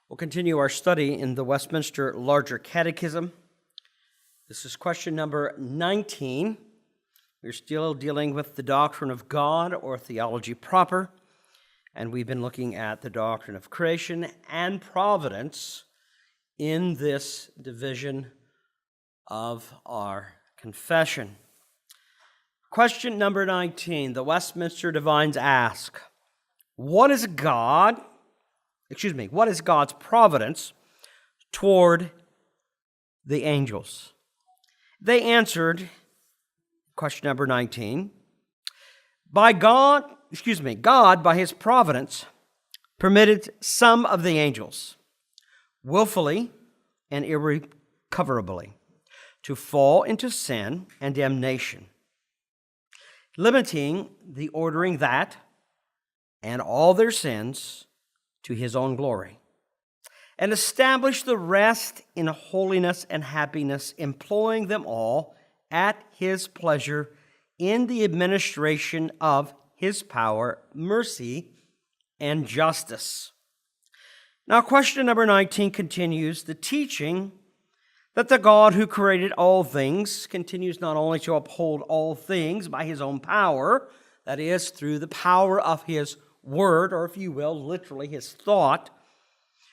We'll continue our study in the Westminster Larger Catechism. This is question number 19. We're still dealing with the doctrine of God, or theology proper, and we've been looking at the doctrine of creation and providence in this division of our confession. Question number 19. The Westminster Divines ask, what is God's providence toward the angels? They answered, question number 19, God by his providence permitted some of the angels, willfully and irrecoverably, to fall into sin and damnation, limiting the ordering that and all their sins to his own glory, and establish the rest in holiness and happiness, employing them all at his pleasure in the administration of his power, mercy, and justice. Now, question number 19 continues the teaching that the God who created all things continues not only to uphold all things by his own power, that is, through the power of his word, or if you will, literally his thought,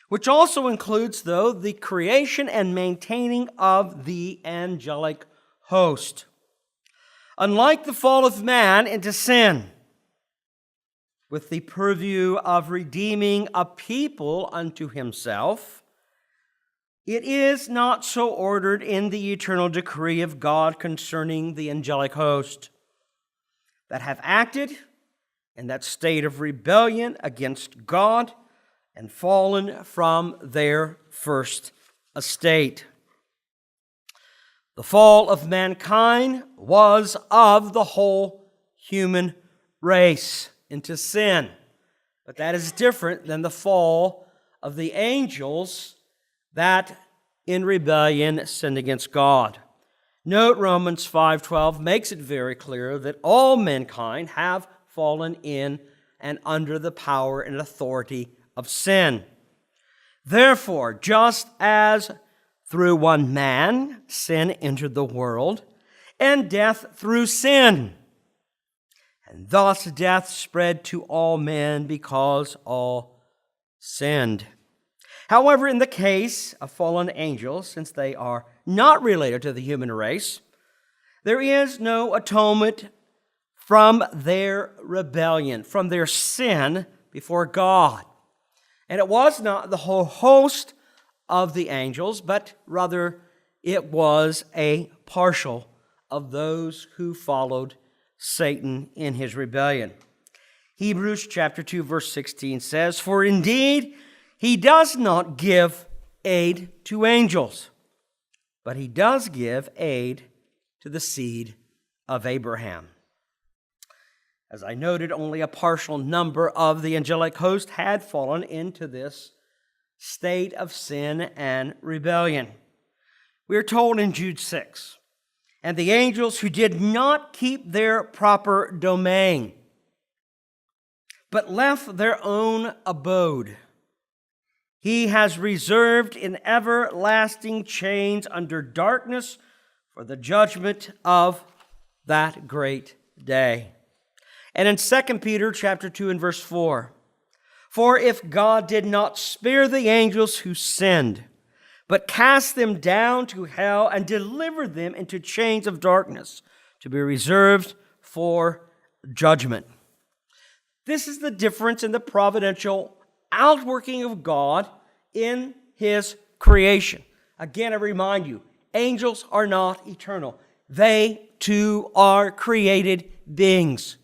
which also includes, though, the creation and maintaining of the angelic host. Unlike the fall of man into sin, with the purview of redeeming a people unto himself, it is not so ordered in the eternal decree of God concerning the angelic host, that have acted in that state of rebellion against God and fallen from their first estate. The fall of mankind was of the whole human race into sin, but that is different than the fall of the angels that in rebellion sinned against God. Note Romans 5:12 makes it very clear that all mankind have fallen in and under the power and authority of sin. Therefore, just as through one man sin entered the world, and death through sin, and thus death spread to all men because all sinned. However, in the case of fallen angels, since they are not related to the human race, there is no atonement from their rebellion, from their sin before God. And it was not the whole host of the angels, but rather it was a partial of those who followed Satan in his rebellion. Hebrews chapter 2, verse 16 says, "For indeed he does not give aid to angels, but he does give aid to the seed of Abraham." As I noted, only a partial number of the angelic host had fallen into this state of sin and rebellion. We are told in Jude 6, "And the angels who did not keep their proper domain, but left their own abode, he has reserved in everlasting chains under darkness for the judgment of that great day." And in 2 Peter chapter 2 and verse 4, "For if God did not spare the angels who sinned, but cast them down to hell and delivered them into chains of darkness to be reserved for judgment." This is the difference in the providential outworking of God in his creation. Again, I remind you, angels are not eternal. They too are created beings.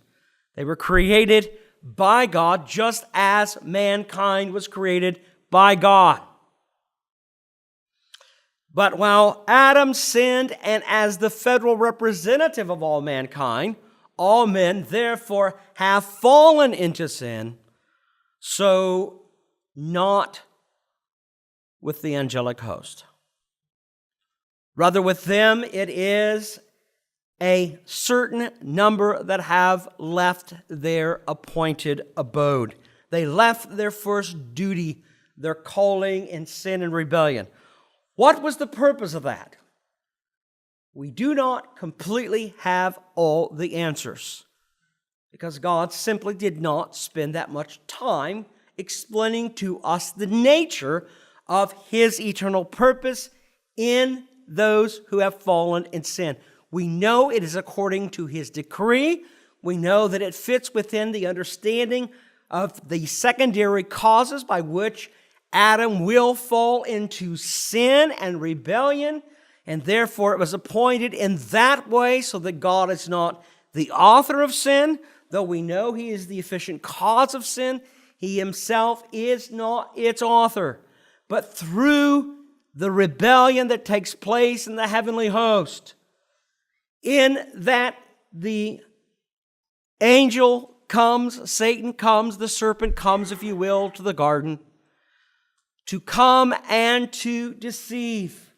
They were created by God just as mankind was created by God. But while Adam sinned, and as the federal representative of all mankind, all men therefore have fallen into sin, so not with the angelic host. Rather, with them it is a certain number that have left their appointed abode. They left their first duty their calling in sin and rebellion. What was the purpose of that? We do not completely have all the answers, because God simply did not spend that much time explaining to us the nature of His eternal purpose in those who have fallen in sin. We know it is according to His decree. We know that it fits within the understanding of the secondary causes by which Adam will fall into sin and rebellion, and therefore it was appointed in that way so that God is not the author of sin, though we know He is the efficient cause of sin. He Himself is not its author. But through the rebellion that takes place in the heavenly host, in that the angel comes, Satan comes, the serpent comes, if you will, to the garden, to come and to deceive.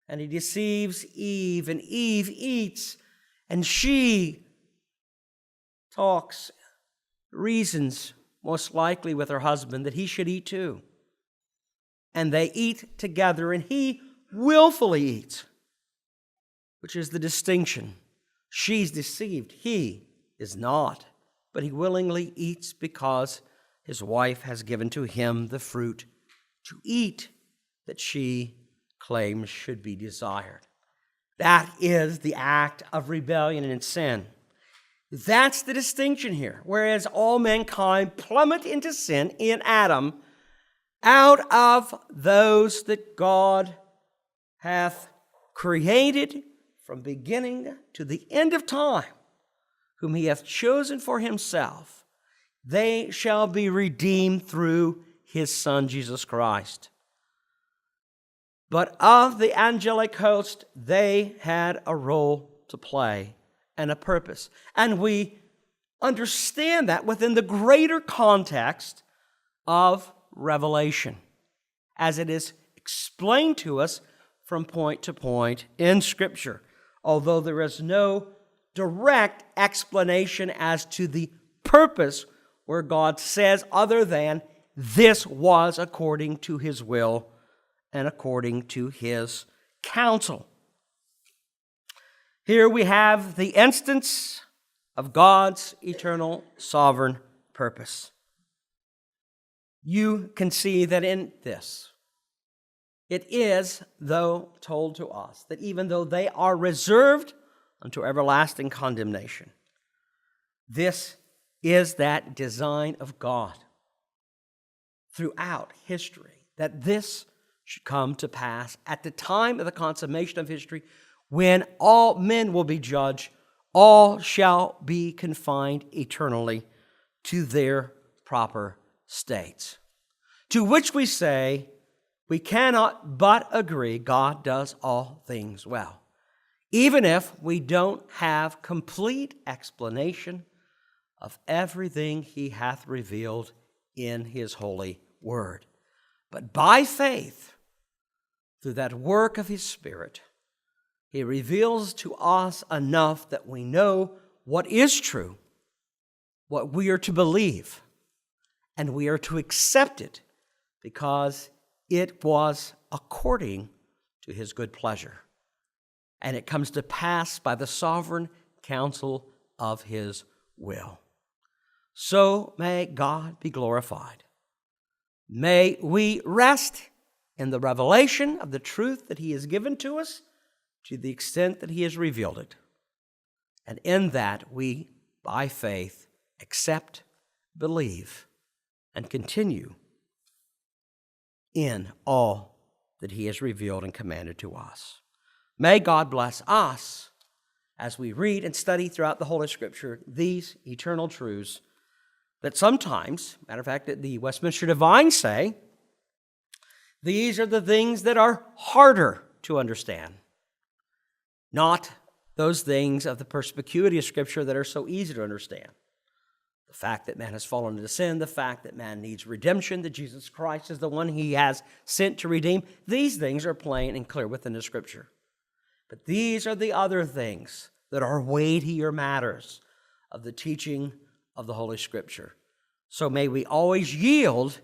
And he deceives Eve, and Eve eats, and she talks, reasons, most likely with her husband, that he should eat too. And they eat together, and he willfully eats, which is the distinction. She's deceived. He is not. But he willingly eats because his wife has given to him the fruit to eat that she claims should be desired. That is the act of rebellion and sin. That's the distinction here. Whereas all mankind plummet into sin in Adam, out of those that God hath created from beginning to the end of time, whom He hath chosen for Himself, they shall be redeemed through His Son, Jesus Christ. But of the angelic host, they had a role to play and a purpose. And we understand that within the greater context of Revelation, as it is explained to us from point to point in Scripture, although there is no direct explanation as to the purpose where God says other than this was according to His will and according to His counsel. Here we have the instance of God's eternal sovereign purpose. You can see that in this, it is, though told to us, that even though they are reserved unto everlasting condemnation, this is that design of God throughout history, that this should come to pass at the time of the consummation of history, when all men will be judged, all shall be confined eternally to their proper states. To which we say, we cannot but agree God does all things well, even if we don't have complete explanation of everything He hath revealed in His holy word. But by faith, through that work of His Spirit, He reveals to us enough that we know what is true, what we are to believe, and we are to accept it because it was according to His good pleasure. And it comes to pass by the sovereign counsel of His will. So may God be glorified. May we rest in the revelation of the truth that He has given to us to the extent that He has revealed it. And in that we, by faith, accept, believe, and continue in all that He has revealed and commanded to us. May God bless us as we read and study throughout the Holy Scripture these eternal truths that sometimes, matter of fact, that the Westminster Divines say, these are the things that are harder to understand, not those things of the perspicuity of Scripture that are so easy to understand. The fact that man has fallen into sin, the fact that man needs redemption, that Jesus Christ is the one He has sent to redeem, these things are plain and clear within the Scripture. But these are the other things that are weightier matters of the teaching of the Holy Scripture. So may we always yield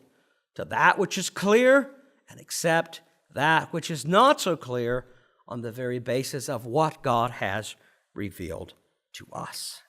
to that which is clear and accept that which is not so clear on the very basis of what God has revealed to us.